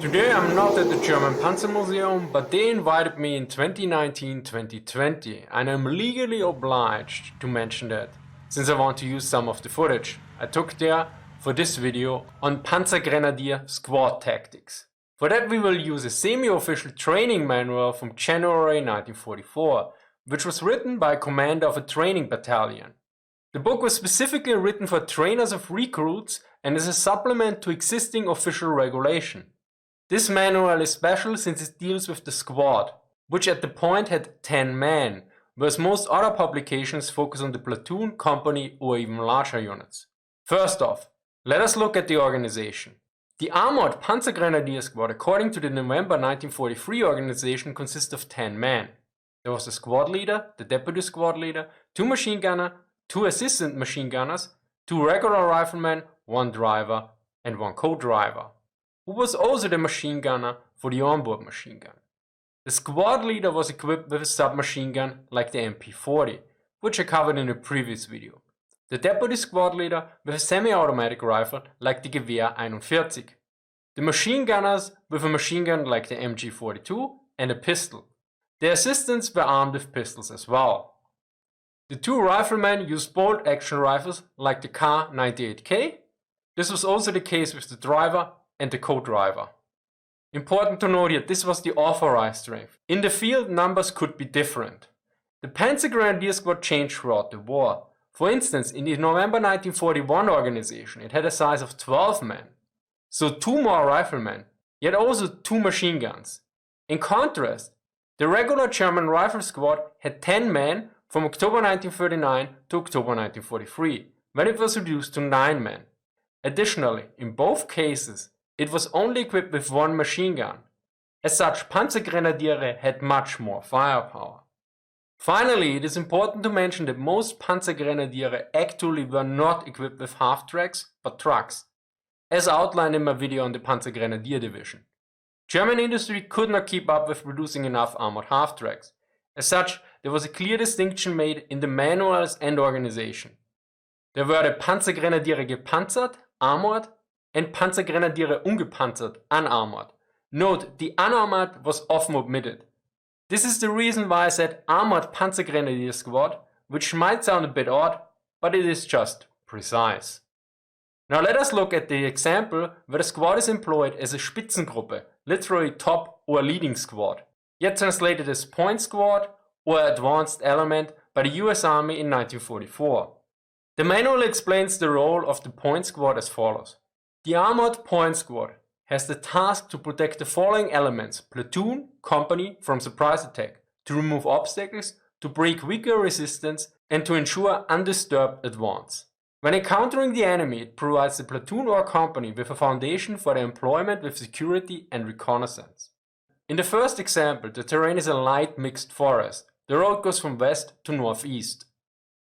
Today I'm not at the German Panzer Museum, but they invited me in 2019-2020 and I'm legally obliged to mention that, since I want to use some of the footage I took there for this video on Panzergrenadier squad tactics. For that we will use a semi-official training manual from January 1944, which was written by a commander of a training battalion. The book was specifically written for trainers of recruits and is a supplement to existing official regulation. This manual is special since it deals with the squad, which at the point had 10 men, whereas most other publications focus on the platoon, company or even larger units. First off, let us look at the organization. The Armored Panzergrenadier Squad, according to the November 1943 organization, consists of 10 men. There was a squad leader, the deputy squad leader, 2 machine gunners, 2 assistant machine gunners, 2 regular riflemen, 1 driver and 1 co-driver, who was also the machine gunner for the onboard machine gun. The squad leader was equipped with a submachine gun like the MP40, which I covered in a previous video. The deputy squad leader with a semi-automatic rifle like the Gewehr 41. The machine gunners with a machine gun like the MG42 and a pistol. The assistants were armed with pistols as well. The 2 riflemen used bolt-action rifles like the K98K. This was also the case with the driver and the co-driver. Important to note here, this was the authorized strength. In the field, numbers could be different. The Panzergrenadier Squad changed throughout the war. For instance, in the November 1941 organization, it had a size of 12 men, so 2 more riflemen, yet also 2 machine guns. In contrast, the regular German Rifle Squad had 10 men from October 1939 to October 1943, when it was reduced to 9 men. Additionally, in both cases, it was only equipped with 1 machine gun. As such, Panzergrenadiere had much more firepower. Finally, it is important to mention that most Panzergrenadiere actually were not equipped with half-tracks, but trucks, as outlined in my video on the Panzergrenadier division. German industry could not keep up with producing enough armored half-tracks. As such, there was a clear distinction made in the manuals and organization. There were the Panzergrenadiere gepanzert, armored, and Panzergrenadiere ungepanzert, unarmored. Note, the unarmored was often omitted. This is the reason why I said Armored Panzergrenadier Squad, which might sound a bit odd, but it is just precise. Now let us look at the example where the squad is employed as a Spitzengruppe, literally top or leading squad, yet translated as point squad or advanced element by the US Army in 1944. The manual explains the role of the point squad as follows. The Armored Point Squad has the task to protect the following elements: platoon, company from surprise attack, to remove obstacles, to break weaker resistance, and to ensure undisturbed advance. When encountering the enemy, it provides the platoon or company with a foundation for their employment with security and reconnaissance. In the first example, the terrain is a light mixed forest. The road goes from west to northeast.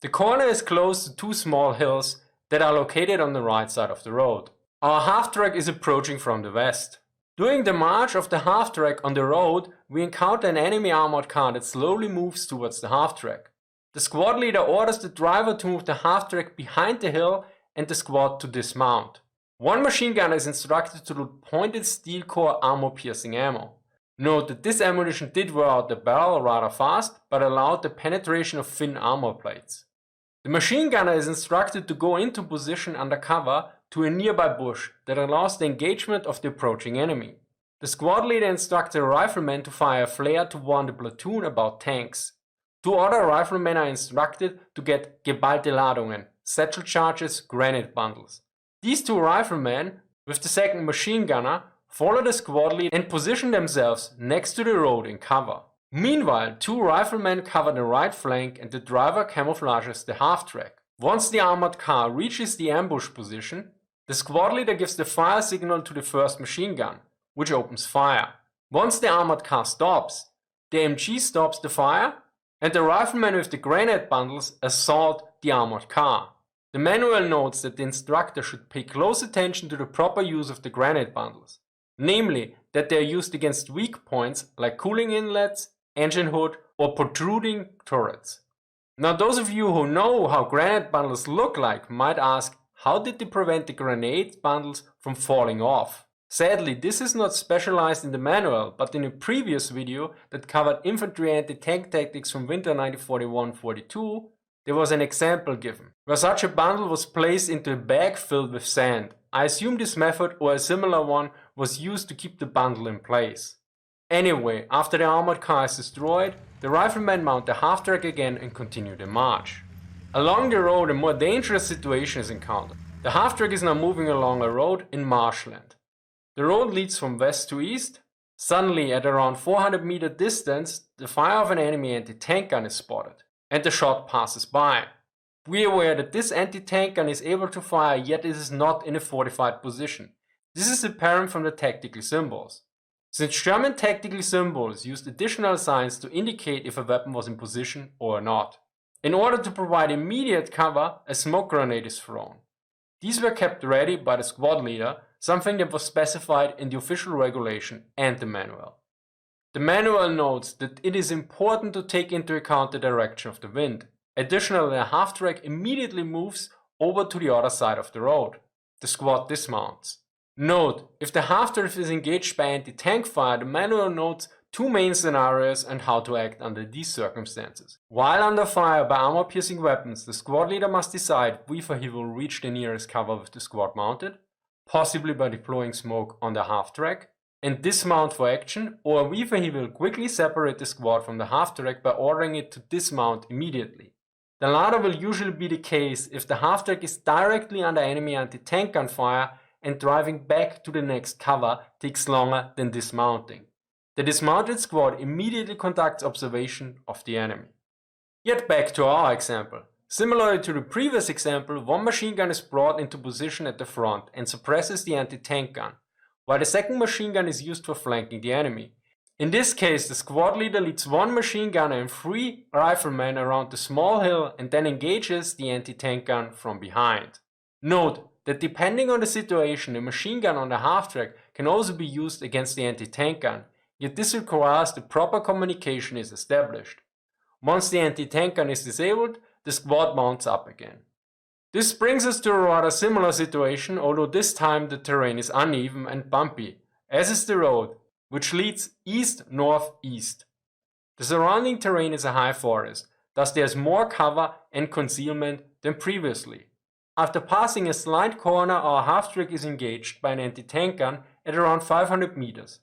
The corner is close to 2 small hills that are located on the right side of the road. Our half-track is approaching from the west. During the march of the half-track on the road, we encounter an enemy armored car that slowly moves towards the half-track. The squad leader orders the driver to move the half-track behind the hill and the squad to dismount. 1 machine gunner is instructed to load pointed steel core armor-piercing ammo. Note that this ammunition did wear out the barrel rather fast, but allowed the penetration of thin armor plates. The machine gunner is instructed to go into position under cover to a nearby bush that allows the engagement of the approaching enemy. The squad leader instructs the rifleman to fire a flare to warn the platoon about tanks. 2 other riflemen are instructed to get geballte Ladungen, satchel charges, granite bundles. These 2 riflemen, with the second machine gunner, follow the squad leader and position themselves next to the road in cover. Meanwhile, 2 riflemen cover the right flank and the driver camouflages the half-track. Once the armored car reaches the ambush position, the squad leader gives the fire signal to the first machine gun, which opens fire. Once the armored car stops, the MG stops the fire and the riflemen with the granite bundles assault the armored car. The manual notes that the instructor should pay close attention to the proper use of the granite bundles, namely that they are used against weak points like cooling inlets, engine hood or protruding turrets. Now those of you who know how granite bundles look like might ask, how did they prevent the grenade bundles from falling off? Sadly, this is not specialized in the manual, but in a previous video that covered infantry anti-tank tactics from winter 1941-42, there was an example given, where such a bundle was placed into a bag filled with sand. I assume this method or a similar one was used to keep the bundle in place. Anyway, after the armored car is destroyed, the riflemen mount the half-track again and continue their march. Along the road, a more dangerous situation is encountered. The half-track is now moving along a road in marshland. The road leads from west to east. Suddenly, at around 400 meter distance, the fire of an enemy anti-tank gun is spotted, and the shot passes by. Be aware that this anti-tank gun is able to fire, yet it is not in a fortified position. This is apparent from the tactical symbols. Since German tactical symbols used additional signs to indicate if a weapon was in position or not. In order to provide immediate cover, a smoke grenade is thrown. These were kept ready by the squad leader, something that was specified in the official regulation and the manual. The manual notes that it is important to take into account the direction of the wind. Additionally, the half-track immediately moves over to the other side of the road. The squad dismounts. Note, if the half-track is engaged by anti-tank fire, the manual notes two main scenarios and how to act under these circumstances. While under fire by armor-piercing weapons, the squad leader must decide whether he will reach the nearest cover with the squad mounted, possibly by deploying smoke on the half-track, and dismount for action, or whether he will quickly separate the squad from the half-track by ordering it to dismount immediately. The latter will usually be the case if the half-track is directly under enemy anti-tank gun fire and driving back to the next cover takes longer than dismounting. The dismounted squad immediately conducts observation of the enemy. Yet back to our example. Similarly to the previous example, one machine gun is brought into position at the front and suppresses the anti-tank gun, while the second machine gun is used for flanking the enemy. In this case, the squad leader leads one machine gunner and three riflemen around the small hill and then engages the anti-tank gun from behind. Note that depending on the situation, the machine gun on the half-track can also be used against the anti-tank gun, yet this requires the proper communication is established. Once the anti-tank gun is disabled, the squad mounts up again. This brings us to a rather similar situation, although this time the terrain is uneven and bumpy, as is the road, which leads east-northeast. The surrounding terrain is a high forest, thus there is more cover and concealment than previously. After passing a slight corner, our half-track is engaged by an anti-tank gun at around 500 meters.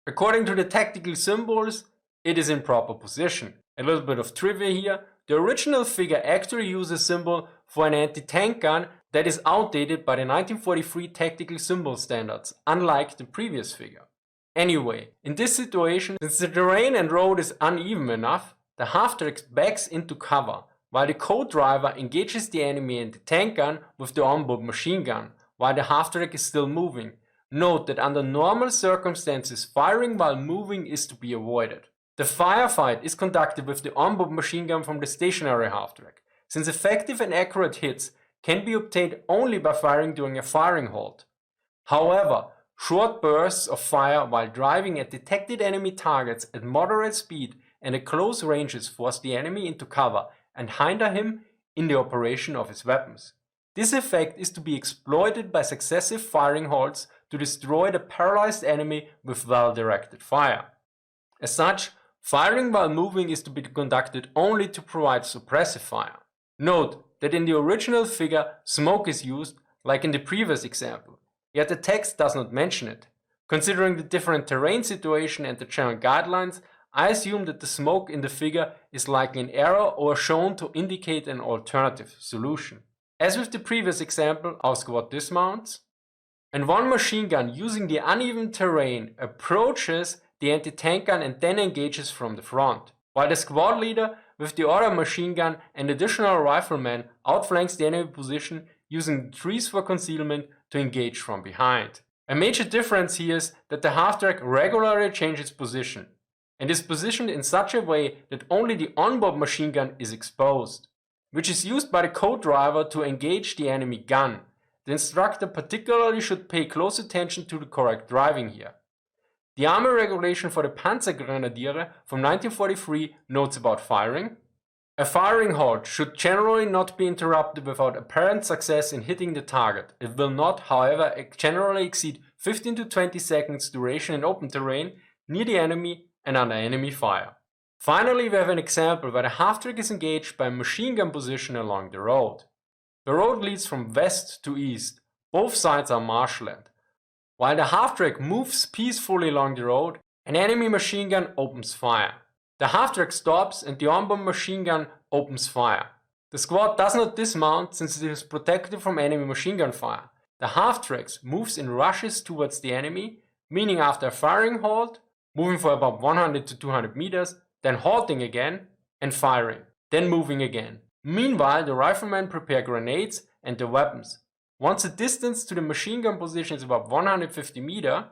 According to the tactical symbols, it is in proper position. A little bit of trivia here. The original figure actually uses a symbol for an anti-tank gun that is outdated by the 1943 tactical symbol standards, unlike the previous figure. Anyway, in this situation, since the terrain and road is uneven enough, the half-track backs into cover, while the co-driver engages the enemy anti-tank gun with the onboard machine gun, while the half-track is still moving. Note that under normal circumstances, firing while moving is to be avoided. The firefight is conducted with the onboard machine gun from the stationary half-track, since effective and accurate hits can be obtained only by firing during a firing halt. However, short bursts of fire while driving at detected enemy targets at moderate speed and at close ranges force the enemy into cover and hinder him in the operation of his weapons. This effect is to be exploited by successive firing halts to destroy the paralyzed enemy with well-directed fire. As such, firing while moving is to be conducted only to provide suppressive fire. Note that in the original figure, smoke is used, like in the previous example, yet the text does not mention it. Considering the different terrain situation and the general guidelines, I assume that the smoke in the figure is likely an error or shown to indicate an alternative solution. As with the previous example, our squad dismounts, and one machine gun using the uneven terrain approaches the anti-tank gun and then engages from the front, while the squad leader with the other machine gun and additional riflemen outflanks the enemy position using the trees for concealment to engage from behind. A major difference here is that the half-track regularly changes position, and is positioned in such a way that only the onboard machine gun is exposed, which is used by the co-driver to engage the enemy gun. The instructor particularly should pay close attention to the correct driving here. The Army regulation for the Panzergrenadiere from 1943 notes about firing, A firing halt should generally not be interrupted without apparent success in hitting the target. It will not, however, generally exceed 15 to 20 seconds duration in open terrain, near the enemy and under enemy fire. Finally, we have an example where the half-track is engaged by a machine gun position along the road. The road leads from west to east. Both sides are marshland. While the half-track moves peacefully along the road, an enemy machine gun opens fire. The half-track stops and the onboard machine gun opens fire. The squad does not dismount since it is protected from enemy machine gun fire. The half-track moves in rushes towards the enemy, meaning after a firing halt, moving for about 100 to 200 meters, then halting again and firing, then moving again. Meanwhile, the riflemen prepare grenades and the weapons. Once the distance to the machine gun position is about 150 meters,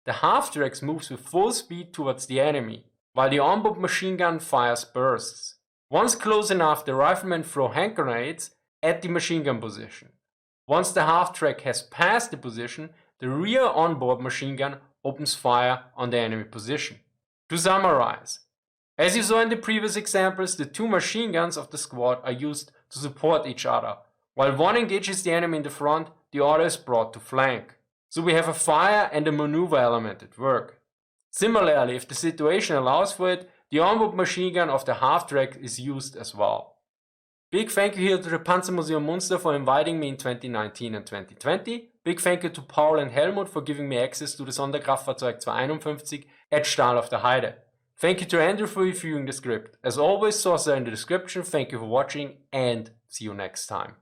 the half-track moves with full speed towards the enemy, while the onboard machine gun fires bursts. Once close enough, the riflemen throw hand grenades at the machine gun position. Once the half-track has passed the position, the rear onboard machine gun opens fire on the enemy position. To summarize, as you saw in the previous examples, the two machine guns of the squad are used to support each other. While one engages the enemy in the front, the other is brought to flank. So we have a fire and a maneuver element at work. Similarly, if the situation allows for it, the onboard machine gun of the half-track is used as well. Big thank you here to the Panzermuseum Münster for inviting me in 2019 and 2020. Big thank you to Paul and Helmut for giving me access to the Sonderkraftfahrzeug 251 at Stahl auf der Heide. Thank you to Andrew for reviewing the script. As always, sources are in the description. Thank you for watching and see you next time.